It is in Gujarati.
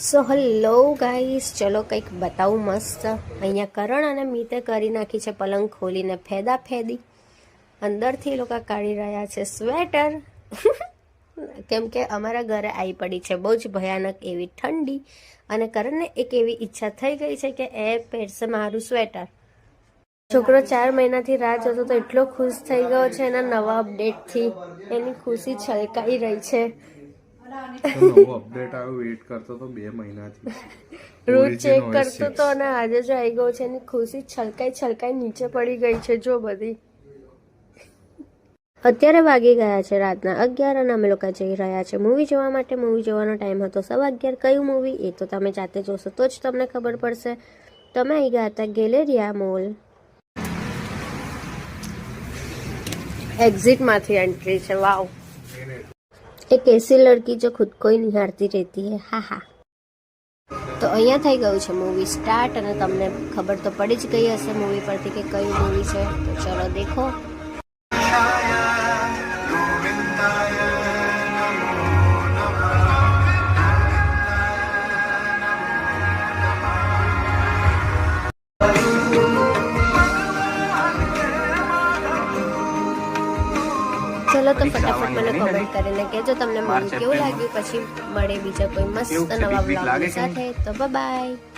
સો હલો ગાઈસ, ચલો કંઈક બતાવું મસ્ત. અહીંયા કરણ અને મીતે કરી નાખી છે પલંગ ખોલીને ફેદા ફેદી. અંદરથી લોકો કાઢી રહ્યા છે સ્વેટર. કેમ કે અમારા ઘરે આવી પડી છે બહુ જ ભયાનક એવી ઠંડી, અને કરણને એક એવી ઈચ્છા થઈ ગઈ છે કે એ પહેરશે મારું સ્વેટર. છોકરો 4 મહિનાથી રાહ જોતો તો એટલો ખુશ થઈ ગયો છે એના નવા અપડેટથી. એની ખુશી છલકાઈ રહી છે. નવો અપડેટ આવ્યો, વેઇટ કરતો તો 2 મહિનાથી. રોજ ચેક કરતો તો અને આજે જો આવી ગયો છે. એની ખુશી છલકાઈ નીચે પડી ગઈ છે જો બધી. અત્યારે વાગી ગયા છે રાતના 11 અને અમે લોકો જઈ રહ્યા છે મૂવી જોવા માટે. મૂવી જોવાનો ટાઈમ હતો 11:15. કયું મૂવી એ તો તમે જાતે જોશો તો જ તમને ખબર પડશે. તમે આવી ગયા હતા ગેલેરિયા મોલ. એક્ઝિટમાંથી એન્ટ્રી છે. વાવ, एक ऐसी लड़की जो खुद को ही निहारती रहती है. હા હા. તો અહીંયા થઈ ગયું છે મૂવી સ્ટાર્ટ, અને તમને ખબર તો પડી જ ગઈ હશે મૂવી પરથી કે કયું મૂવી છે. તો ચલો દેખો. ચલો તો ફટાફટ મને કમેન્ટ કરીને કહેજો તમને મૂવી કેવું લાગ્યું. પછી મળે બીજા કોઈ મસ્ત નવા બ્લોગ સાથે. તો બાય.